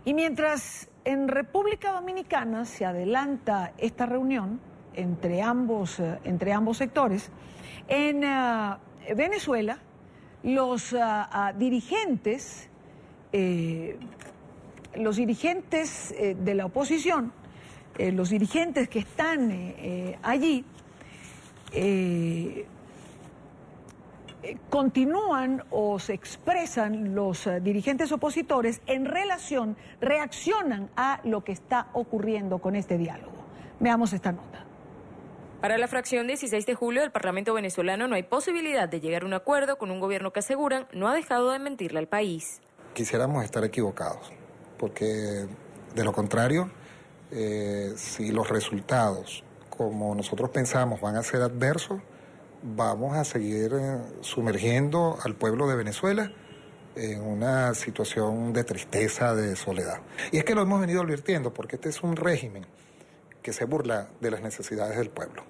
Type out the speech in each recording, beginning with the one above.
Y mientras en República Dominicana se adelanta esta reunión entre ambos sectores, en Venezuela los dirigentes de la oposición, los dirigentes que están allí, continúan o se expresan los dirigentes opositores reaccionan a lo que está ocurriendo con este diálogo. Veamos esta nota. Para la fracción 16 de julio del Parlamento venezolano no hay posibilidad de llegar a un acuerdo con un gobierno que aseguran no ha dejado de mentirle al país. Quisiéramos estar equivocados, porque de lo contrario, si los resultados, como nosotros pensamos, van a ser adversos, vamos a seguir sumergiendo al pueblo de Venezuela en una situación de tristeza, de soledad. Y es que lo hemos venido advirtiendo, porque este es un régimen que se burla de las necesidades del pueblo.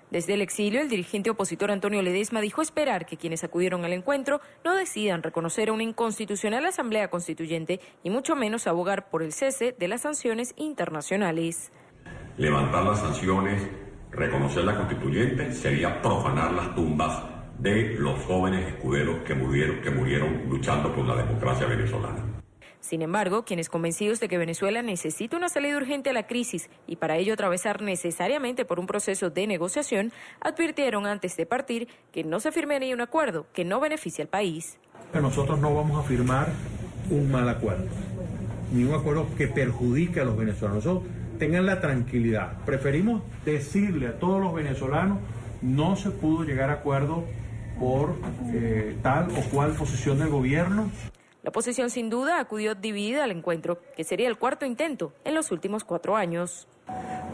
Desde el exilio, el dirigente opositor Antonio Ledesma dijo esperar que quienes acudieron al encuentro no decidan reconocer a una inconstitucional asamblea constituyente y mucho menos abogar por el cese de las sanciones internacionales. Levantar las sanciones, reconocer la constituyente, sería profanar las tumbas de los jóvenes escuderos que murieron luchando por la democracia venezolana. Sin embargo, quienes convencidos de que Venezuela necesita una salida urgente a la crisis y para ello atravesar necesariamente por un proceso de negociación, advirtieron antes de partir que no se firmaría un acuerdo que no beneficie al país. Nosotros no vamos a firmar un mal acuerdo, ni un acuerdo que perjudique a los venezolanos. Nosotros tengan la tranquilidad. Preferimos decirle a todos los venezolanos no se pudo llegar a acuerdo por tal o cual posición del gobierno. La oposición sin duda acudió dividida al encuentro, que sería el cuarto intento en los últimos 4 años.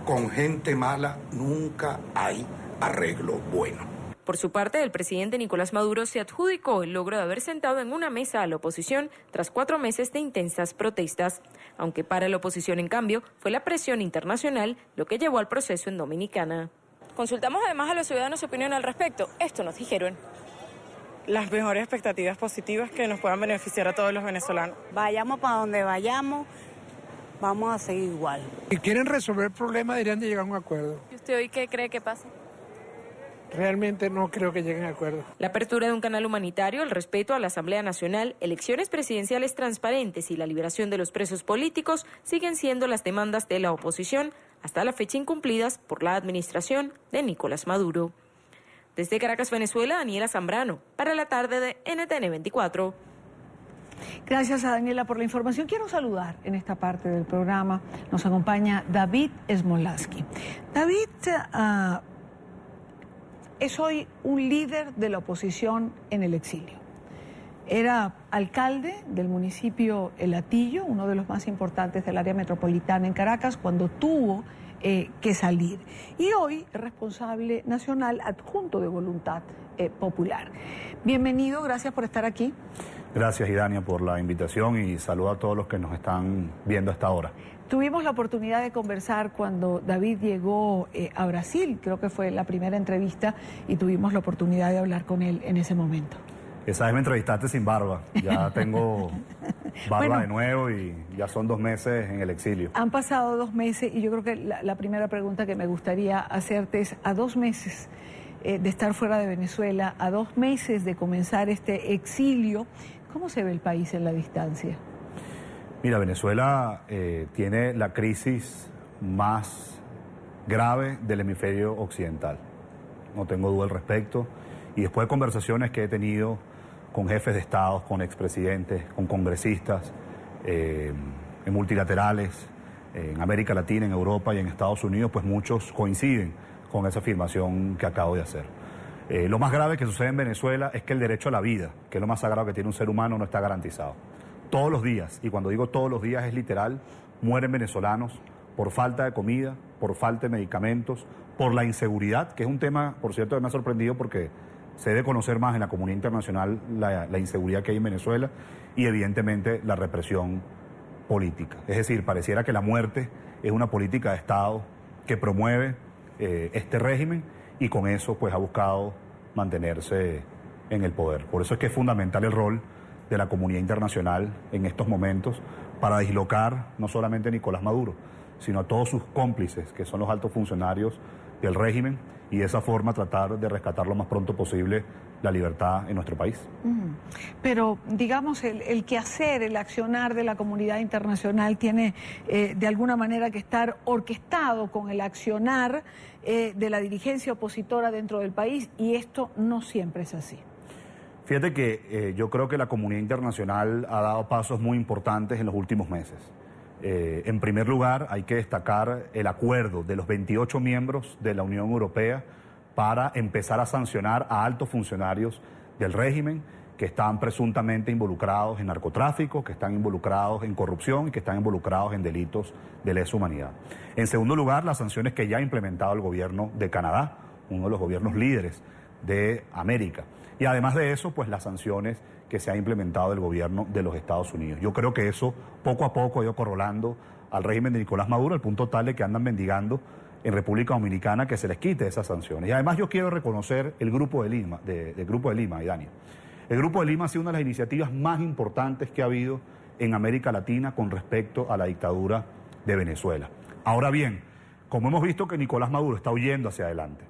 Con gente mala nunca hay arreglo bueno. Por su parte, el presidente Nicolás Maduro se adjudicó el logro de haber sentado en una mesa a la oposición tras 4 meses de intensas protestas, aunque para la oposición, en cambio, fue la presión internacional lo que llevó al proceso en Dominicana. Consultamos además a los ciudadanos su opinión al respecto. Esto nos dijeron. Las mejores expectativas positivas que nos puedan beneficiar a todos los venezolanos. Vayamos para donde vayamos, vamos a seguir igual. Si quieren resolver el problema, deberían de llegar a un acuerdo. ¿Y usted hoy qué cree que pasa? Realmente no creo que lleguen a acuerdo. La apertura de un canal humanitario, el respeto a la Asamblea Nacional, elecciones presidenciales transparentes y la liberación de los presos políticos siguen siendo las demandas de la oposición, hasta la fecha incumplidas por la administración de Nicolás Maduro. Desde Caracas, Venezuela, Daniela Zambrano, para la tarde de NTN 24. Gracias a Daniela por la información. Quiero saludar en esta parte del programa. Nos acompaña David Smolaski. David es hoy un líder de la oposición en el exilio. Era alcalde del municipio El Hatillo, uno de los más importantes del área metropolitana en Caracas, cuando tuvo que salir. Y hoy es responsable nacional adjunto de Voluntad Popular. Bienvenido, gracias por estar aquí. Gracias, Idania, por la invitación y saludo a todos los que nos están viendo hasta ahora. Tuvimos la oportunidad de conversar cuando David llegó a Brasil, creo que fue la primera entrevista, y tuvimos la oportunidad de hablar con él en ese momento. Esa vez me entrevistaste sin barba, ya tengo barba bueno, de nuevo y ya son 2 meses en el exilio. Han pasado 2 meses y yo creo que la primera pregunta que me gustaría hacerte es, a 2 meses de estar fuera de Venezuela, a 2 meses de comenzar este exilio, ¿cómo se ve el país en la distancia? Mira, Venezuela tiene la crisis más grave del hemisferio occidental, no tengo duda al respecto, y después de conversaciones que he tenido con jefes de estados, con expresidentes, con congresistas, en multilaterales, en América Latina, en Europa y en Estados Unidos, pues muchos coinciden con esa afirmación que acabo de hacer. Lo más grave que sucede en Venezuela es que el derecho a la vida, que es lo más sagrado que tiene un ser humano, no está garantizado. Todos los días, y cuando digo todos los días es literal, mueren venezolanos por falta de comida, por falta de medicamentos, por la inseguridad, que es un tema, por cierto, que me ha sorprendido porque se debe conocer más en la comunidad internacional la inseguridad que hay en Venezuela y evidentemente la represión política. Es decir, pareciera que la muerte es una política de Estado que promueve este régimen y con eso pues ha buscado mantenerse en el poder. Por eso es que es fundamental el rol de la comunidad internacional en estos momentos para dislocar no solamente a Nicolás Maduro, sino a todos sus cómplices, que son los altos funcionarios del régimen, y de esa forma tratar de rescatar lo más pronto posible la libertad en nuestro país. Pero, digamos, el quehacer, el accionar de la comunidad internacional tiene de alguna manera que estar orquestado con el accionar de la dirigencia opositora dentro del país, y esto no siempre es así. Fíjate que yo creo que la comunidad internacional ha dado pasos muy importantes en los últimos meses. En primer lugar, hay que destacar el acuerdo de los 28 miembros de la Unión Europea para empezar a sancionar a altos funcionarios del régimen que están presuntamente involucrados en narcotráfico, que están involucrados en corrupción y que están involucrados en delitos de lesa humanidad. En segundo lugar, las sanciones que ya ha implementado el gobierno de Canadá, uno de los gobiernos líderes de América. Y además de eso, pues las sanciones que se ha implementado el gobierno de los Estados Unidos. Yo creo que eso poco a poco ha ido acorralando al régimen de Nicolás Maduro, al punto tal de que andan mendigando en República Dominicana que se les quite esas sanciones. Y además yo quiero reconocer el Grupo de Lima, del Grupo de Lima, Dani. El Grupo de Lima ha sido una de las iniciativas más importantes que ha habido en América Latina con respecto a la dictadura de Venezuela. Ahora bien, como hemos visto que Nicolás Maduro está huyendo hacia adelante,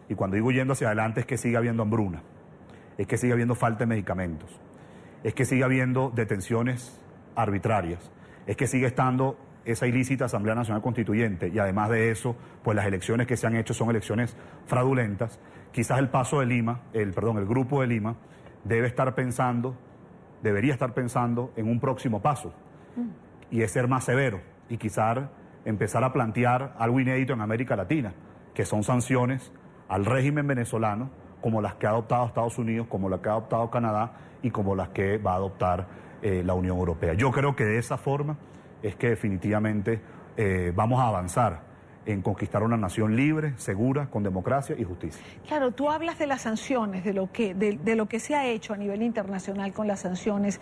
y cuando digo huyendo hacia adelante es que sigue habiendo hambruna, es que sigue habiendo falta de medicamentos, es que sigue habiendo detenciones arbitrarias, es que sigue estando esa ilícita Asamblea Nacional Constituyente, y además de eso, pues las elecciones que se han hecho son elecciones fraudulentas. Quizás el paso de Lima, el Grupo de Lima, debería estar pensando en un próximo paso, y es ser más severo, y quizás empezar a plantear algo inédito en América Latina, que son sanciones al régimen venezolano, como las que ha adoptado Estados Unidos, como las que ha adoptado Canadá y como las que va a adoptar la Unión Europea. Yo creo que de esa forma es que definitivamente vamos a avanzar en conquistar una nación libre, segura, con democracia y justicia. Claro, tú hablas de las sanciones, de lo que se ha hecho a nivel internacional con las sanciones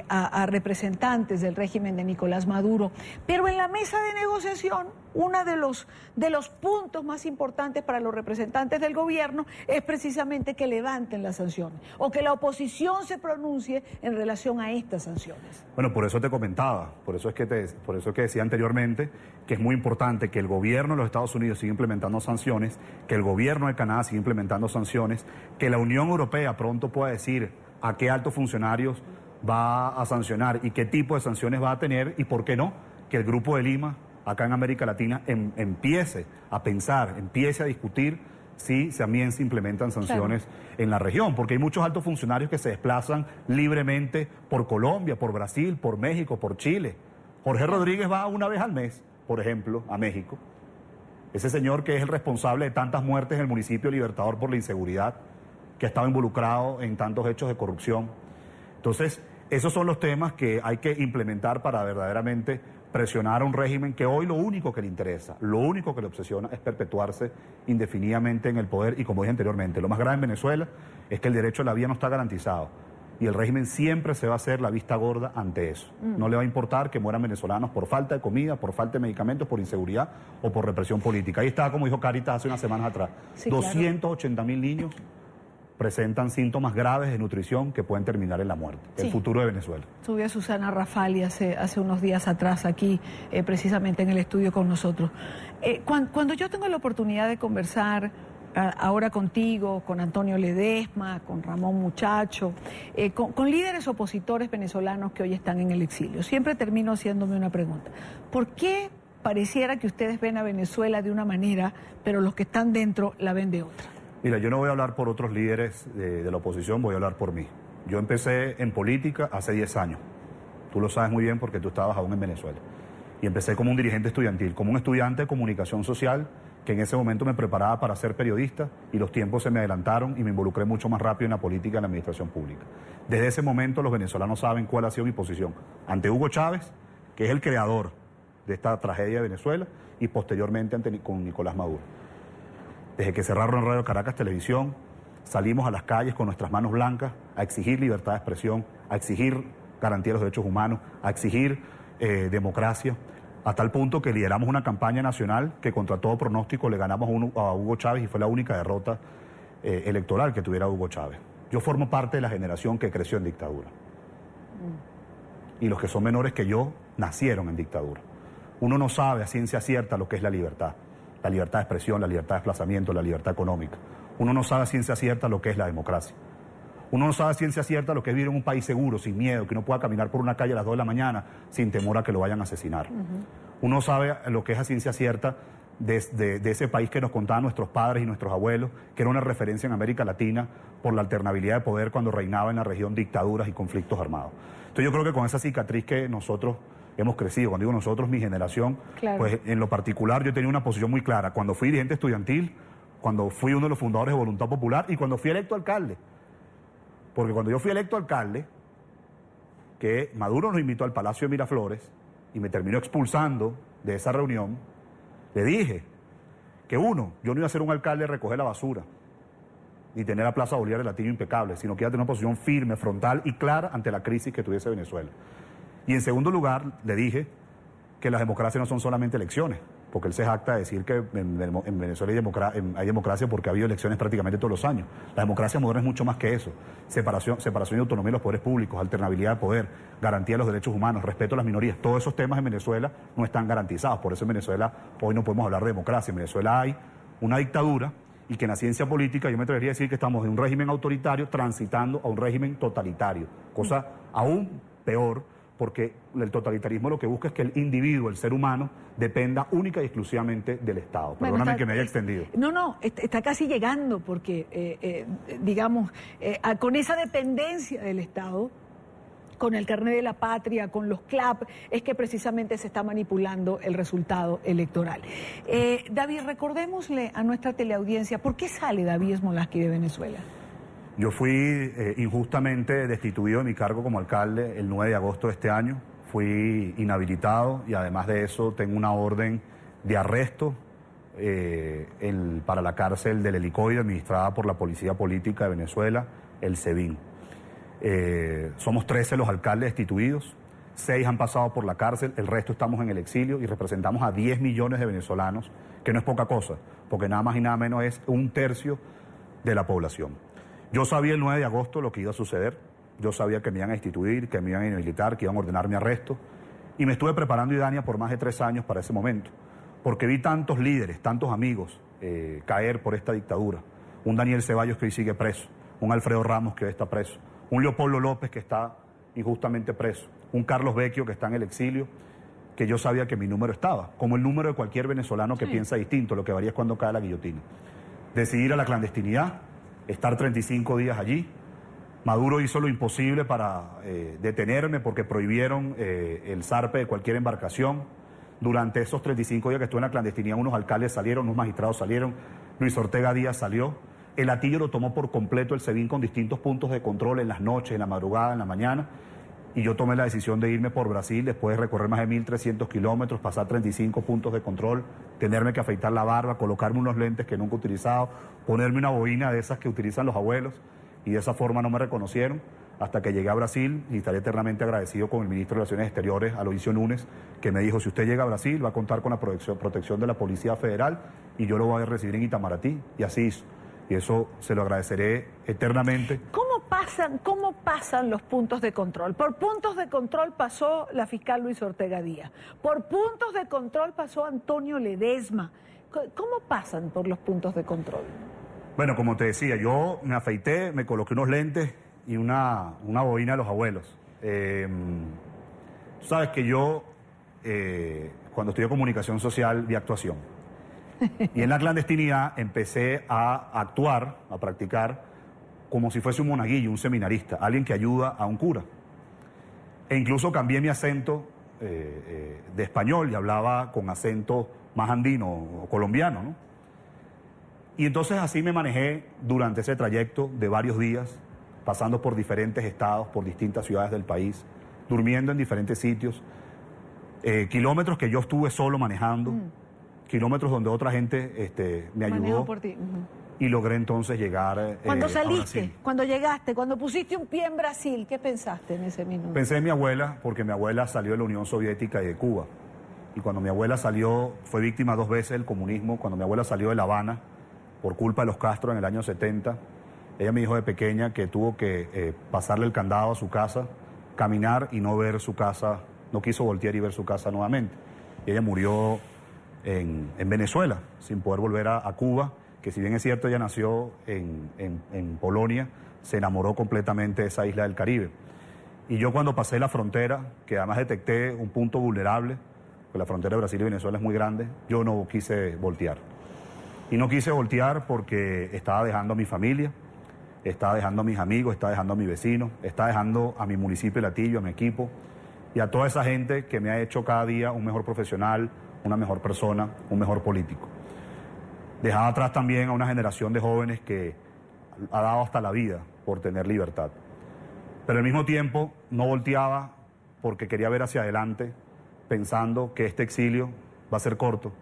a representantes del régimen de Nicolás Maduro, pero en la mesa de negociación, uno de los puntos más importantes para los representantes del gobierno es precisamente que levanten las sanciones o que la oposición se pronuncie en relación a estas sanciones. Bueno, por eso te comentaba, por eso es que decía anteriormente que es muy importante que el gobierno de los Estados Unidos siga implementando sanciones, que el gobierno de Canadá siga implementando sanciones, que la Unión Europea pronto pueda decir a qué altos funcionarios va a sancionar y qué tipo de sanciones va a tener, y por qué no, que el Grupo de Lima acá en América Latina empiece a pensar, empiece a discutir si también se implementan sanciones en la región, porque hay muchos altos funcionarios que se desplazan libremente por Colombia, por Brasil, por México, por Chile. Jorge Rodríguez va una vez al mes, por ejemplo, a México. Ese señor que es el responsable de tantas muertes en el municipio Libertador por la inseguridad, que ha estado involucrado en tantos hechos de corrupción. Entonces, esos son los temas que hay que implementar para verdaderamente presionar a un régimen que hoy lo único que le interesa, lo único que le obsesiona es perpetuarse indefinidamente en el poder, y como dije anteriormente, lo más grave en Venezuela es que el derecho a la vida no está garantizado y el régimen siempre se va a hacer la vista gorda ante eso. No le va a importar que mueran venezolanos por falta de comida, por falta de medicamentos, por inseguridad o por represión política. Ahí está, como dijo Caritas hace unas semanas atrás, sí, 280.000 niños presentan síntomas graves de nutrición que pueden terminar en la muerte. Sí. El futuro de Venezuela. Estuve a Susana Rafali hace unos días atrás aquí, precisamente en el estudio con nosotros. Cuando yo tengo la oportunidad de conversar ahora contigo, con Antonio Ledesma, con Ramón Muchacho, con líderes opositores venezolanos que hoy están en el exilio, siempre termino haciéndome una pregunta. ¿Por qué pareciera que ustedes ven a Venezuela de una manera, pero los que están dentro la ven de otra? Mira, yo no voy a hablar por otros líderes de la oposición, voy a hablar por mí. Yo empecé en política hace 10 años. Tú lo sabes muy bien porque tú estabas aún en Venezuela. Y empecé como un dirigente estudiantil, como un estudiante de comunicación social que en ese momento me preparaba para ser periodista, y los tiempos se me adelantaron y me involucré mucho más rápido en la política y en la administración pública. Desde ese momento los venezolanos saben cuál ha sido mi posición ante Hugo Chávez, que es el creador de esta tragedia de Venezuela, y posteriormente con Nicolás Maduro. Desde que cerraron Radio Caracas Televisión, salimos a las calles con nuestras manos blancas a exigir libertad de expresión, a exigir garantía de los derechos humanos, a exigir democracia, a tal punto que lideramos una campaña nacional que contra todo pronóstico le ganamos a Hugo Chávez, y fue la única derrota electoral que tuviera Hugo Chávez. Yo formo parte de la generación que creció en dictadura. y los que son menores que yo nacieron en dictadura. Uno no sabe a ciencia cierta lo que es la libertad de expresión, la libertad de desplazamiento, la libertad económica. Uno no sabe a ciencia cierta lo que es la democracia. Uno no sabe a ciencia cierta lo que es vivir en un país seguro, sin miedo, que uno pueda caminar por una calle a las 2 de la mañana sin temor a que lo vayan a asesinar. Uno sabe lo que es a ciencia cierta de ese país que nos contaban nuestros padres y nuestros abuelos, que era una referencia en América Latina por la alternabilidad de poder cuando reinaba en la región dictaduras y conflictos armados. Entonces yo creo que con esa cicatriz que nosotros hemos crecido, cuando digo nosotros, mi generación, claro, pues en lo particular yo tenía una posición muy clara. Cuando fui dirigente estudiantil, cuando fui uno de los fundadores de Voluntad Popular y cuando fui electo alcalde. Porque cuando yo fui electo alcalde, que Maduro nos invitó al Palacio de Miraflores y me terminó expulsando de esa reunión, le dije que uno, yo no iba a ser un alcalde de recoger la basura, ni tener la Plaza Bolívar de Latillo impecable, sino que iba a tener una posición firme, frontal y clara ante la crisis que tuviese Venezuela. Y en segundo lugar, le dije que las democracias no son solamente elecciones, porque él se jacta de decir que en Venezuela hay democracia porque ha habido elecciones prácticamente todos los años. La democracia moderna es mucho más que eso. Separación y autonomía de los poderes públicos, alternabilidad de poder, garantía de los derechos humanos, respeto a las minorías. Todos esos temas en Venezuela no están garantizados. Por eso en Venezuela hoy no podemos hablar de democracia. En Venezuela hay una dictadura y que en la ciencia política yo me atrevería a decir que estamos de un régimen autoritario transitando a un régimen totalitario. Cosa aún peor, porque el totalitarismo lo que busca es que el individuo, el ser humano, dependa única y exclusivamente del Estado. Perdóname que me haya extendido. No, está casi llegando, porque, con esa dependencia del Estado, con el carnet de la patria, con los CLAP, es que precisamente se está manipulando el resultado electoral. David, recordémosle a nuestra teleaudiencia, ¿por qué sale David Smolaski de Venezuela? Yo fui injustamente destituido de mi cargo como alcalde el 9 de agosto de este año. Fui inhabilitado y además de eso tengo una orden de arresto para la cárcel del Helicoide administrada por la Policía Política de Venezuela, el SEBIN. Somos 13 los alcaldes destituidos, 6 han pasado por la cárcel, el resto estamos en el exilio y representamos a 10 millones de venezolanos, que no es poca cosa, porque nada más y nada menos es 1/3 de la población. Yo sabía el 9 de agosto lo que iba a suceder, yo sabía que me iban a destituir, que me iban a inhabilitar, que iban a ordenar mi arresto, y me estuve preparando, Idania, por más de 3 años para ese momento, porque vi tantos líderes, tantos amigos caer por esta dictadura. Un Daniel Ceballos que hoy sigue preso, un Alfredo Ramos que hoy está preso, un Leopoldo López que está injustamente preso, un Carlos Vecchio que está en el exilio, que yo sabía que mi número estaba, como el número de cualquier venezolano que piensa distinto, lo que varía es cuando cae la guillotina. Decidí ir a la clandestinidad, estar 35 días allí. Maduro hizo lo imposible para detenerme porque prohibieron el zarpe de cualquier embarcación. Durante esos 35 días que estuve en la clandestinidad, unos alcaldes salieron, unos magistrados salieron, Luis Ortega Díaz salió. El Latillo lo tomó por completo el SEBIN con distintos puntos de control en las noches, en la madrugada, en la mañana. Y yo tomé la decisión de irme por Brasil después de recorrer más de 1.300 kilómetros, pasar 35 puntos de control, tenerme que afeitar la barba, colocarme unos lentes que nunca he utilizado, ponerme una boina de esas que utilizan los abuelos, y de esa forma no me reconocieron hasta que llegué a Brasil, y estaré eternamente agradecido con el ministro de Relaciones Exteriores, Aloysio Núñez, que me dijo, si usted llega a Brasil va a contar con la protección de la Policía Federal y yo lo voy a recibir en Itamaraty, y así hizo. Y eso se lo agradeceré eternamente. ¿Cómo pasan los puntos de control? Por puntos de control pasó la fiscal Luis Ortega Díaz. Por puntos de control pasó Antonio Ledesma. ¿Cómo pasan por los puntos de control? Bueno, como te decía, yo me afeité, me coloqué unos lentes y una boina de los abuelos. Tú sabes que yo, cuando estudié comunicación social, vi actuación. Y en la clandestinidad empecé a actuar, a practicar, como si fuese un monaguillo, un seminarista, alguien que ayuda a un cura. E incluso cambié mi acento de español y hablaba con acento más andino o colombiano, ¿no? Y entonces así me manejé durante ese trayecto de varios días, pasando por diferentes estados, por distintas ciudades del país, durmiendo en diferentes sitios, kilómetros que yo estuve solo manejando, kilómetros donde otra gente me ayudó. Por ti. Y logré entonces llegar Cuando saliste, a Brasil. cuando llegaste, cuando pusiste un pie en Brasil, ¿qué pensaste en ese minuto? Pensé en mi abuela, porque mi abuela salió de la Unión Soviética y de Cuba. Y cuando mi abuela salió, fue víctima 2 veces del comunismo. Cuando mi abuela salió de La Habana, por culpa de los Castro en el año 70, ella me dijo de pequeña que tuvo que pasarle el candado a su casa caminar y no ver su casa, no quiso voltear y ver su casa nuevamente. Y ella murió en Venezuela, sin poder volver a Cuba, que si bien es cierto, ella nació en Polonia, se enamoró completamente de esa isla del Caribe. Y yo cuando pasé la frontera, que además detecté un punto vulnerable, porque la frontera de Brasil y Venezuela es muy grande, yo no quise voltear. Y no quise voltear porque estaba dejando a mi familia, estaba dejando a mis amigos, estaba dejando a mis vecinos, estaba dejando a mi municipio de Latillo, a mi equipo, y a toda esa gente que me ha hecho cada día un mejor profesional, una mejor persona, un mejor político. Dejaba atrás también a una generación de jóvenes que ha dado hasta la vida por tener libertad. Pero al mismo tiempo no volteaba porque quería ver hacia adelante, pensando que este exilio va a ser corto,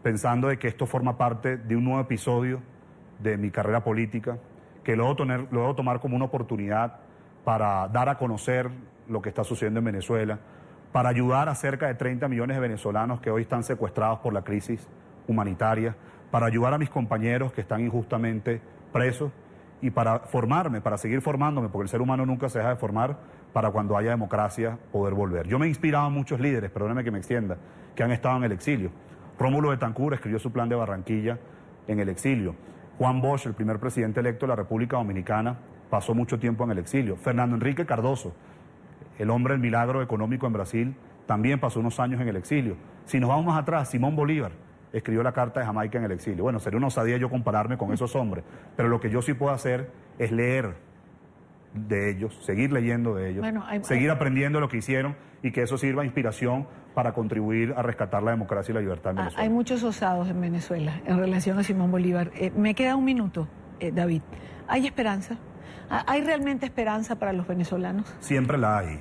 pensando de que esto forma parte de un nuevo episodio de mi carrera política, que lo debo tomar como una oportunidad para dar a conocer lo que está sucediendo en Venezuela, para ayudar a cerca de 30 millones de venezolanos que hoy están secuestrados por la crisis humanitaria, para ayudar a mis compañeros que están injustamente presos y para formarme, para seguir formándome, porque el ser humano nunca se deja de formar, para cuando haya democracia poder volver. Yo me he inspirado en muchos líderes, perdóneme que me extienda, que han estado en el exilio. Rómulo Betancourt escribió su plan de Barranquilla en el exilio. Juan Bosch, el primer presidente electo de la República Dominicana, pasó mucho tiempo en el exilio. Fernando Enrique Cardoso, el hombre del milagro económico en Brasil, también pasó unos años en el exilio. Si nos vamos más atrás, Simón Bolívar escribió la Carta de Jamaica en el exilio. Bueno, sería una osadía yo compararme con esos hombres, pero lo que yo sí puedo hacer es leer de ellos, seguir leyendo de ellos, seguir aprendiendo lo que hicieron y que eso sirva de inspiración para contribuir a rescatar la democracia y la libertad en Venezuela. Hay muchos osados en Venezuela en relación a Simón Bolívar. Me queda un minuto, David. ¿Hay esperanza? ¿Hay realmente esperanza para los venezolanos? Siempre la hay,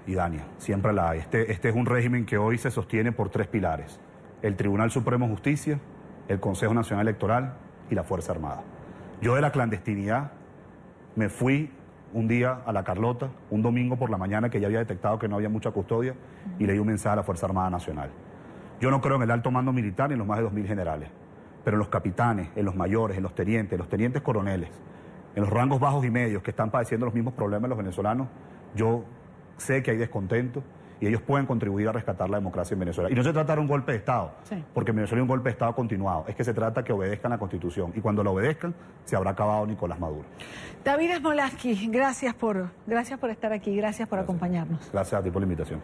Idania, siempre la hay. Este es un régimen que hoy se sostiene por 3 pilares: el Tribunal Supremo de Justicia, el Consejo Nacional Electoral y la Fuerza Armada. Yo de la clandestinidad me fui un día a La Carlota, un domingo por la mañana que ya había detectado que no había mucha custodia, y leí un mensaje a la Fuerza Armada Nacional. Yo no creo en el alto mando militar ni en los más de 2.000 generales, pero en los capitanes, en los mayores, en los tenientes coroneles, en los rangos bajos y medios que están padeciendo los mismos problemas los venezolanos, yo sé que hay descontento y ellos pueden contribuir a rescatar la democracia en Venezuela. Y no se trata de un golpe de Estado, porque en Venezuela hay un golpe de Estado continuado. Es que se trata que obedezcan la Constitución. Y cuando la obedezcan, se habrá acabado Nicolás Maduro. David Smolarsky, gracias por estar aquí, gracias por acompañarnos. Gracias a ti por la invitación.